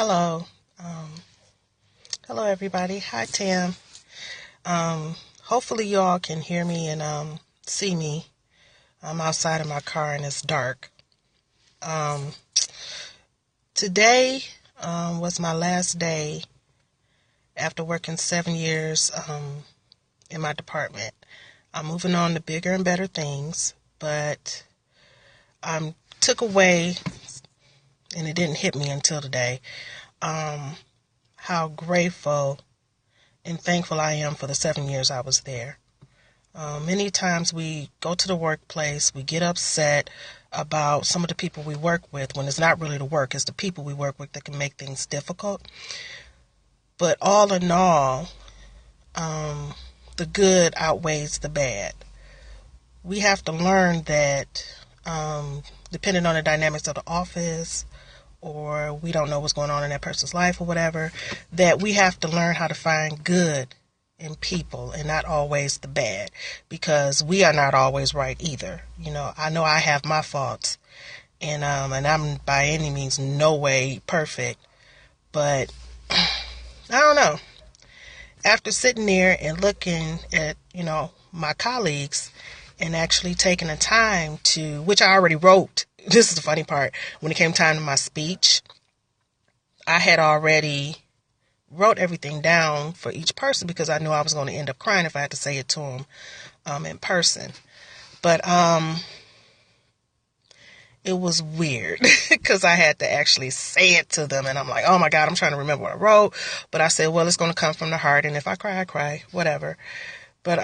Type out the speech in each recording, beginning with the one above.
Hello. Um, Hello, everybody. Hi, Tam. Hopefully you all can hear me and see me. I'm outside of my car and it's dark. Um, Today was my last day after working 7 years in my department. I'm moving on to bigger and better things, but I took away, and it didn't hit me until today, how grateful and thankful I am for the 7 years I was there. Many times we go to the workplace, we get upset about some of the people we work with when it's not really the work, it's the people we work with that can make things difficult. But all in all, the good outweighs the bad. We have to learn that depending on the dynamics of the office, or we don't know what's going on in that person's life or whatever, that we have to learn how to find good in people and not always the bad, because we are not always right either. I know I have my faults, and I'm by any means no way perfect, but I don't know. After sitting there and looking at, my colleagues and actually taking the time to, which I already wrote, this is the funny part, when it came time to my speech, I had already wrote everything down for each person because I knew I was going to end up crying if I had to say it to them in person. But it was weird because I had to actually say it to them, and I'm like, oh my God, I'm trying to remember what I wrote. But I said, well, it's going to come from the heart, and if I cry, I cry, whatever. But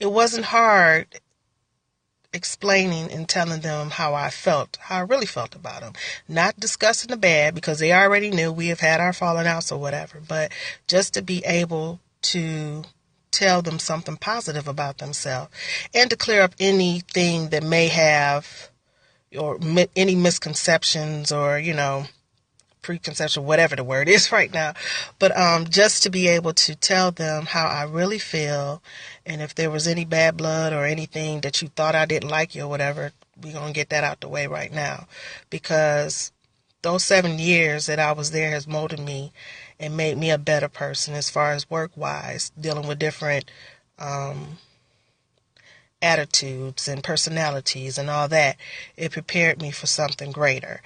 it wasn't hard explaining and telling them how I really felt about them. Not discussing the bad, because they already knew we have had our falling outs or whatever, but just to be able to tell them something positive about themselves and to clear up anything that may have, or any misconceptions or, preconception, whatever the word is right now. But just to be able to tell them how I really feel, and if there was any bad blood or anything that you thought I didn't like you or whatever, we're going to get that out the way right now. Because those 7 years that I was there has molded me and made me a better person as far as work-wise, dealing with different attitudes and personalities and all that. It prepared me for something greater.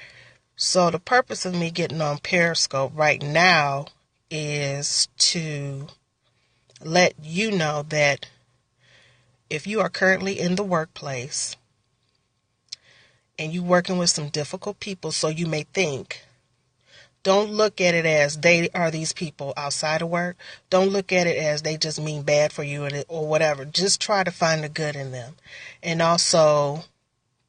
So the purpose of me getting on Periscope right now is to let you know that if you are currently in the workplace and you're working with some difficult people, so you may think, don't look at it as they are these people outside of work. Don't look at it as they just mean bad for you or whatever. Just try to find the good in them. And also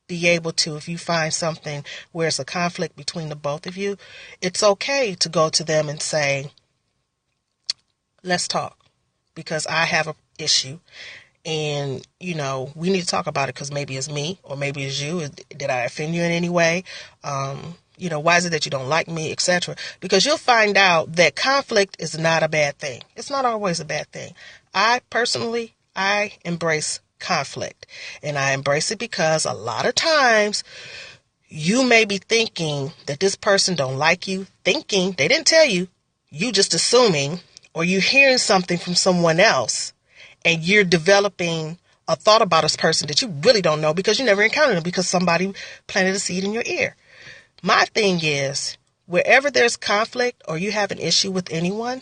be able to, if you find something where it's a conflict between the both of you, it's okay to go to them and say, let's talk, because I have an issue and, we need to talk about it because maybe it's me or maybe it's you. Did I offend you in any way? Why is it that you don't like me, etc.? Because you'll find out that conflict is not a bad thing. It's not always a bad thing. I embrace conflict, and I embrace it because a lot of times you may be thinking that this person don't like you, thinking they didn't tell you, you just assuming, or you're hearing something from someone else and you're developing a thought about this person that you really don't know because you never encountered them because somebody planted a seed in your ear. My thing is, wherever there's conflict or you have an issue with anyone,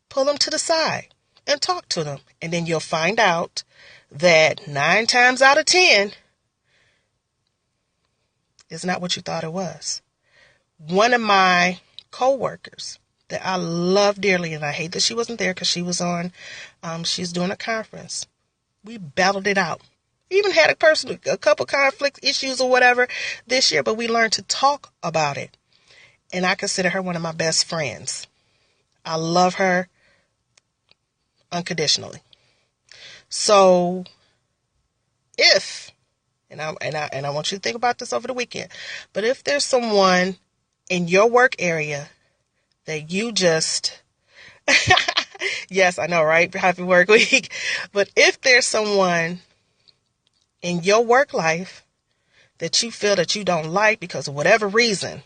pull them to the side and talk to them, and then you'll find out that 9 times out of 10, it's not what you thought it was. One of my co-workers that I love dearly, and I hate that she wasn't there because she was she's doing a conference. We battled it out. Even had a couple conflict issues or whatever this year, but we learned to talk about it. And I consider her one of my best friends. I love her unconditionally. So if, and I want you to think about this over the weekend, but if there's someone in your work area that you just, yes, I know, right? Happy work week. But if there's someone in your work life that you feel that you don't like because of whatever reason,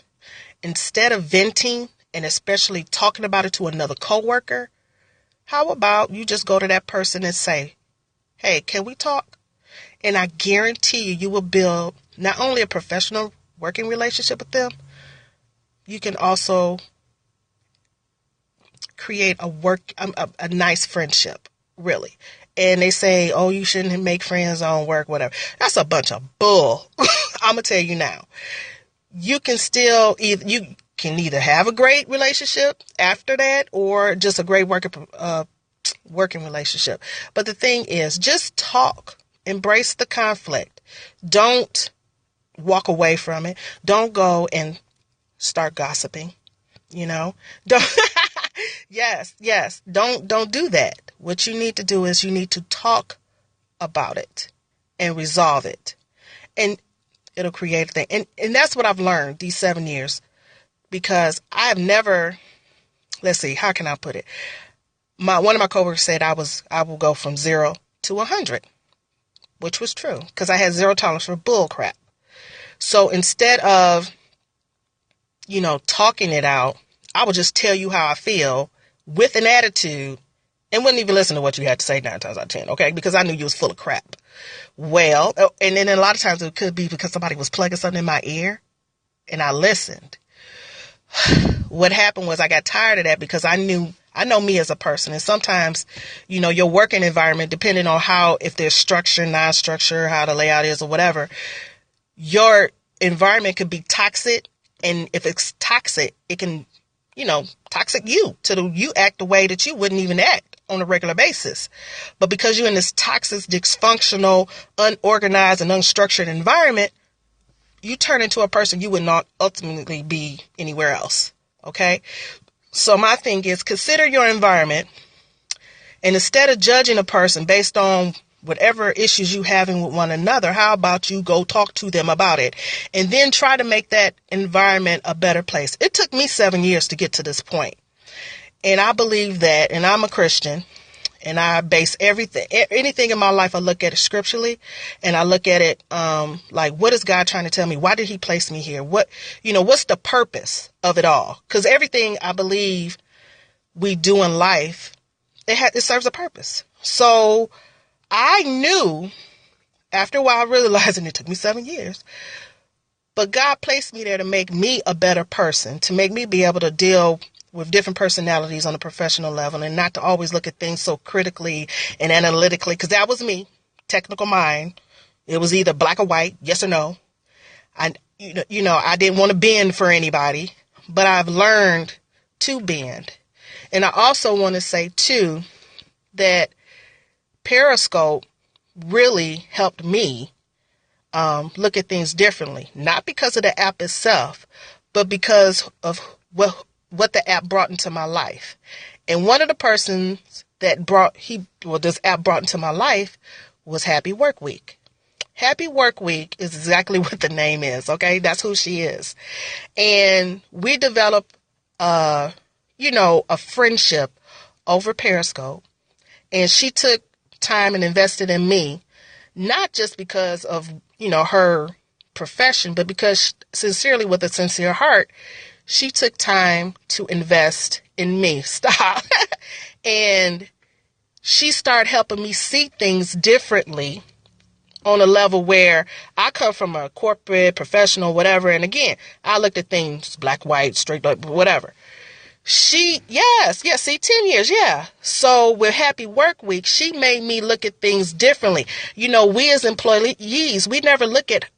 instead of venting and especially talking about it to another coworker, how about you just go to that person and say, hey, can we talk? And I guarantee you, you will build not only a professional working relationship with them, you can also create a nice friendship, really. And they say, oh, you shouldn't make friends on work, whatever. That's a bunch of bull. I'm going to tell you now. You can still either have a great relationship after that or just a great working relationship. But the thing is, just talk. Embrace the conflict. Don't walk away from it. Don't go and start gossiping. Don't. Yes. Don't do that. What you need to do is you need to talk about it and resolve it. And it'll create a thing. And that's what I've learned these 7 years, because I have never, let's see, how can I put it? One of my coworkers said I will go from 0 to 100, which was true, because I had zero tolerance for bull crap. So instead of, talking it out, I would just tell you how I feel with an attitude and wouldn't even listen to what you had to say 9 times out of 10, okay? Because I knew you was full of crap. Well, and then a lot of times it could be because somebody was plugging something in my ear and I listened. What happened was I got tired of that because I know me as a person. And sometimes, your working environment, depending on if there's structure, non-structure, how the layout is or whatever, your environment could be toxic. And if it's toxic, it can, toxic you you act the way that you wouldn't even act on a regular basis. But because you're in this toxic, dysfunctional, unorganized and unstructured environment, you turn into a person you would not ultimately be anywhere else. Okay. So my thing is, consider your environment, and instead of judging a person based on whatever issues you having with one another, how about you go talk to them about it and then try to make that environment a better place? It took me 7 years to get to this point. And I believe that, and I'm a Christian, and I base anything in my life, I look at it scripturally, and I look at it like, what is God trying to tell me? Why did he place me here? What's the purpose of it all? Because everything I believe we do in life, it serves a purpose. So I knew after a while, realizing it took me 7 years, but God placed me there to make me a better person, to make me be able to deal with different personalities on a professional level and not to always look at things so critically and analytically, because that was me, technical mind. It was either black or white, yes or no. I didn't want to bend for anybody, but I've learned to bend. And I also want to say too, that Periscope really helped me look at things differently, not because of the app itself, but because of what the app brought into my life. And one of the persons that this app brought into my life was Happy Work Week. Happy Work Week is exactly what the name is. Okay. That's who she is. And we developed, a friendship over Periscope, and she took time and invested in me, not just because of, her profession, but because sincerely, with a sincere heart, she took time to invest in me. Stop. And she started helping me see things differently on a level where I come from a corporate, professional, whatever. And again, I looked at things black, white, straight, whatever. See, 10 years. Yeah. So with Happy Work Week, she made me look at things differently. We as employees, we never look at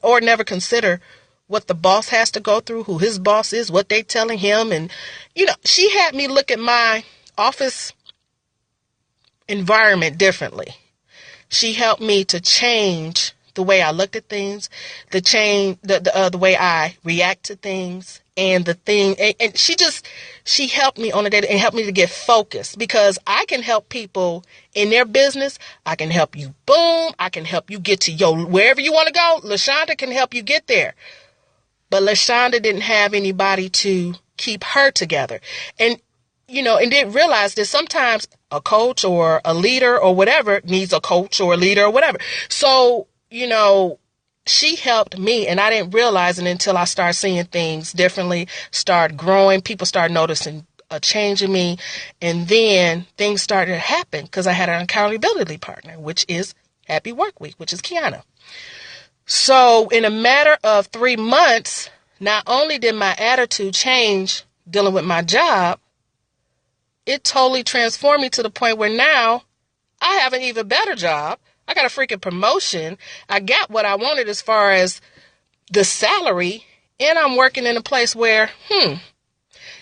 or never consider what the boss has to go through, who his boss is, what they telling him. And, she had me look at my office environment differently. She helped me to change the way I looked at things, the way I react to things, and and she helped me on a day and helped me to get focused, because I can help people in their business. I can help you boom. I can help you get to wherever you want to go. LaShawnda can help you get there. But LaShawnda didn't have anybody to keep her together. And, and didn't realize that sometimes a coach or a leader or whatever needs a coach or a leader or whatever. So, she helped me, and I didn't realize it until I started seeing things differently, started growing. People started noticing a change in me, and then things started to happen because I had an accountability partner, which is Happy Work Week, which is Kiana. So in a matter of 3 months, not only did my attitude change dealing with my job, it totally transformed me to the point where now I have an even better job. I got a freaking promotion. I got what I wanted as far as the salary, and I'm working in a place where,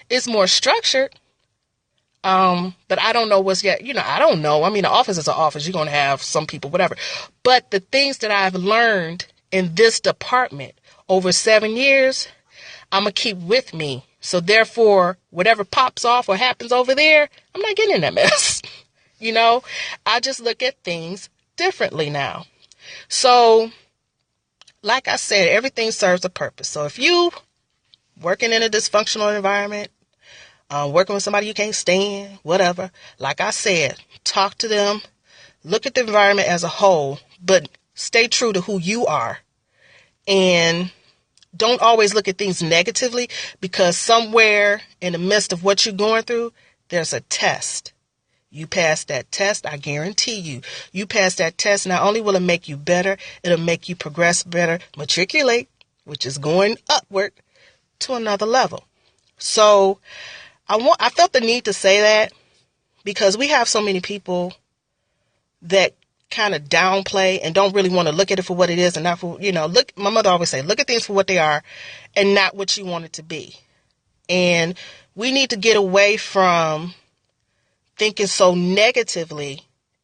it's more structured. But I don't know what's yet, I don't know. I mean, the office is an office. You're going to have some people, whatever. But the things that I've learned in this department over 7 years, I'm going to keep with me. So therefore, whatever pops off or happens over there, I'm not getting in that mess. I just look at things differently now. So, like I said, everything serves a purpose. So if you working in a dysfunctional environment, working with somebody you can't stand, whatever, like I said, talk to them, look at the environment as a whole, but stay true to who you are. And don't always look at things negatively, because somewhere in the midst of what you're going through, there's a test. You pass that test, I guarantee you. You pass that test, not only will it make you better, it'll make you progress better, matriculate, which is going upward to another level. So I felt the need to say that because we have so many people that kind of downplay and don't really want to look at it for what it is, and not for, look, my mother always say, look at things for what they are and not what you want it to be. And we need to get away from thinking so negatively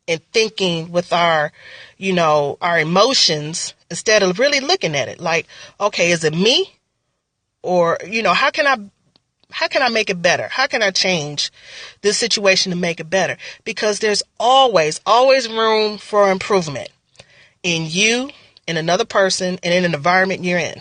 and thinking with our emotions instead of really looking at it like, okay, is it me? Or, how can I make it better? How can I change this situation to make it better? Because there's always room for improvement in you, in another person, and in an environment you're in.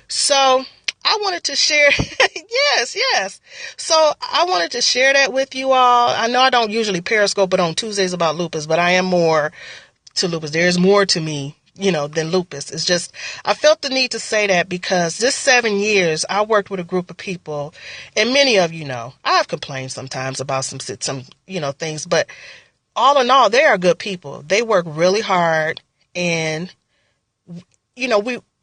So I wanted to share, yes. So I wanted to share that with you all. I know I don't usually Periscope it on Tuesdays about lupus, but I am more to lupus. There's more to me, than lupus. It's just, I felt the need to say that because this 7 years, I worked with a group of people, and many of you know, I have complained sometimes about some things, but all in all, they are good people. They work really hard, and,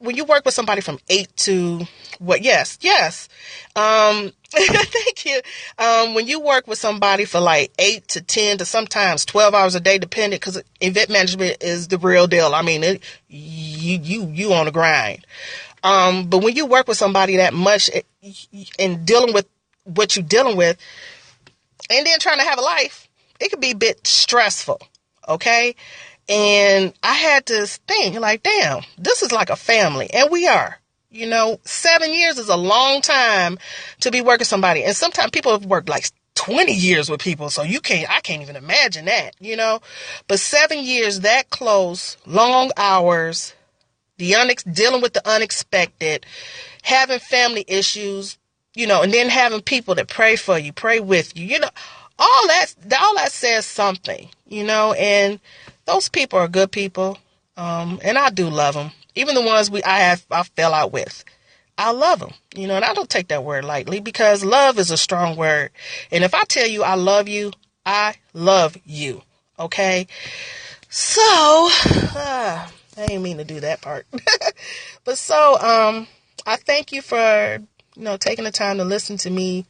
when you work with somebody from 8 to what? Yes. Thank you. When you work with somebody for like 8 to 10 to sometimes 12 hours a day, depending, because event management is the real deal. I mean, you on the grind. But when you work with somebody that much and dealing with what you're dealing with, and then trying to have a life, it could be a bit stressful. Okay. And I had to think like, damn, this is like a family. And we are, 7 years is a long time to be working with somebody. And sometimes people have worked like 20 years with people. So I can't even imagine that, but 7 years that close, long hours, dealing with the unexpected, having family issues, and then having people that pray for you, pray with you, all that says something, and those people are good people. And I do love them. Even the ones I fell out with, I love them, and I don't take that word lightly because love is a strong word. And if I tell you I love you, okay? So, I didn't mean to do that part. But so, I thank you for, taking the time to listen to me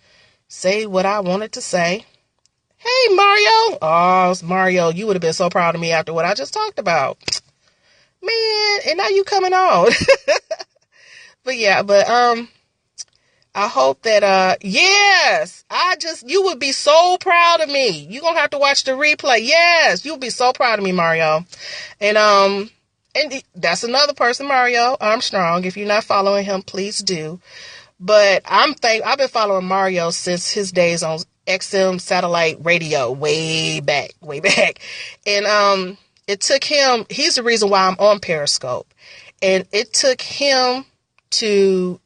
say what I wanted to say. Hey, Mario. Oh, Mario, you would have been so proud of me after what I just talked about. Man, and now you coming on. But I hope that, yes, you would be so proud of me. You're going to have to watch the replay. Yes, you'll be so proud of me, Mario. And that's another person, Mario Armstrong. If you're not following him, please do. But I've been following Mario since his days on XM satellite radio way back. And, it took him, he's the reason why I'm on Periscope. And it took him his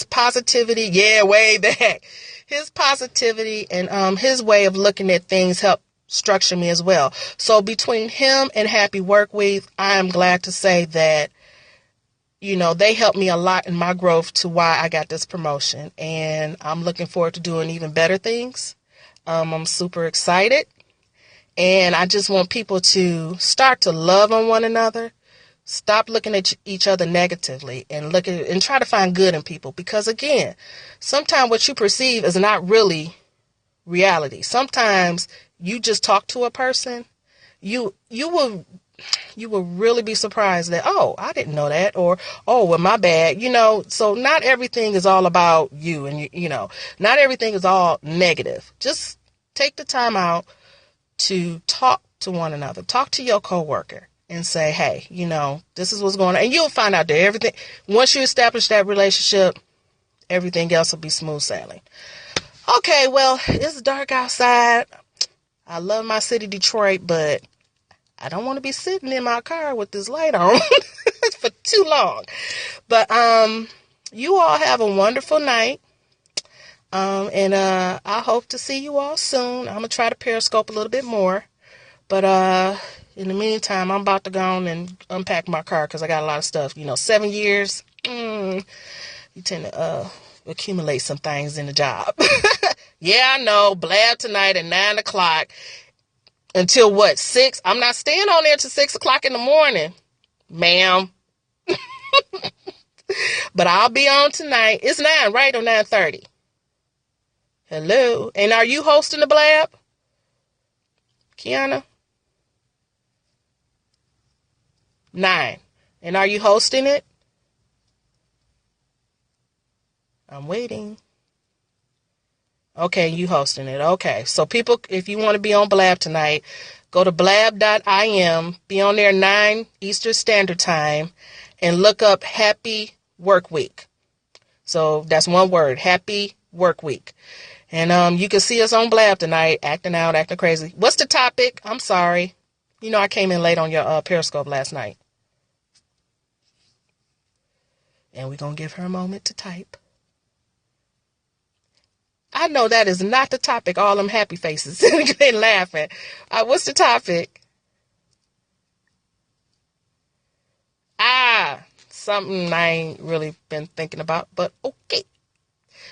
positivity, way back. His positivity and his way of looking at things helped structure me as well. So between him and Happy Work Week, I am glad to say that they helped me a lot in my growth to why I got this promotion. And I'm looking forward to doing even better things. I'm super excited. And I just want people to start to love on one another. Stop looking at each other negatively and try to find good in people. Because again, sometimes what you perceive is not really reality. Sometimes you just talk to a person, you will really be surprised that, oh, I didn't know that, or, oh, well, my bad, so not everything is all about you, and not everything is all negative. Just take the time out to talk to one another, talk to your coworker and say, hey, this is what's going on. And you'll find out that everything, once you establish that relationship, everything else will be smooth sailing. Okay, well, it's dark outside. I love my city, Detroit, but I don't want to be sitting in my car with this light on for too long. But you all have a wonderful night. And I hope to see you all soon. I'm going to try to Periscope a little bit more. But in the meantime, I'm about to go on and unpack my car because I got a lot of stuff. 7 years, you tend to accumulate some things in the job. Yeah, I know. Blab tonight at 9 o'clock. Until what, 6? I'm not staying on there till 6 o'clock in the morning, ma'am. But I'll be on tonight. It's 9, right? Or 9:30? Hello. And are you hosting the Blab, Kiana? 9. And are you hosting it? I'm waiting. Okay, you hosting it. Okay. So people, if you want to be on Blab tonight, go to blab.im, be on there 9 Eastern Standard Time, and look up Happy Work Week. So that's one word, Happy Work Week. And you can see us on Blab tonight, acting out, acting crazy. What's the topic? I'm sorry. I came in late on your Periscope last night. And we're going to give her a moment to type. I know that is not the topic, all them happy faces and laughing. What's the topic? Something I ain't really been thinking about, but okay.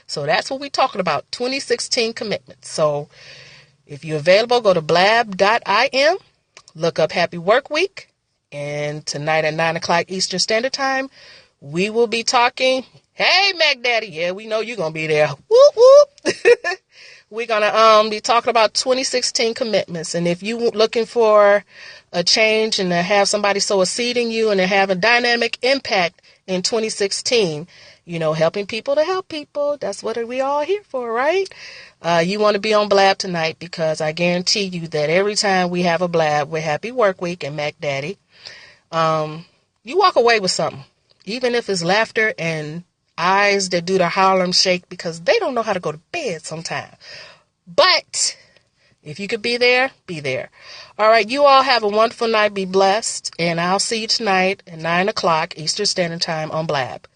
So that's what we're talking about, 2016 commitments. So if you're available, go to blab.im, look up Happy Work Week, and tonight at 9 o'clock Eastern Standard Time, we will be talking. Hey, Mac Daddy. Yeah, we know you're going to be there. Whoop, whoop. We're going to be talking about 2016 commitments. And if you're looking for a change and to have somebody sow a seed in you and to have a dynamic impact in 2016, helping people to help people, that's what we all here for, right? You want to be on Blab tonight because I guarantee you that every time we have a Blab with Happy Work Week and Mac Daddy, you walk away with something, even if it's laughter and eyes that do the Harlem Shake because they don't know how to go to bed sometimes. But if you could be there, be there. All right, you all have a wonderful night. Be blessed. And I'll see you tonight at 9 o'clock Eastern Standard Time on Blab.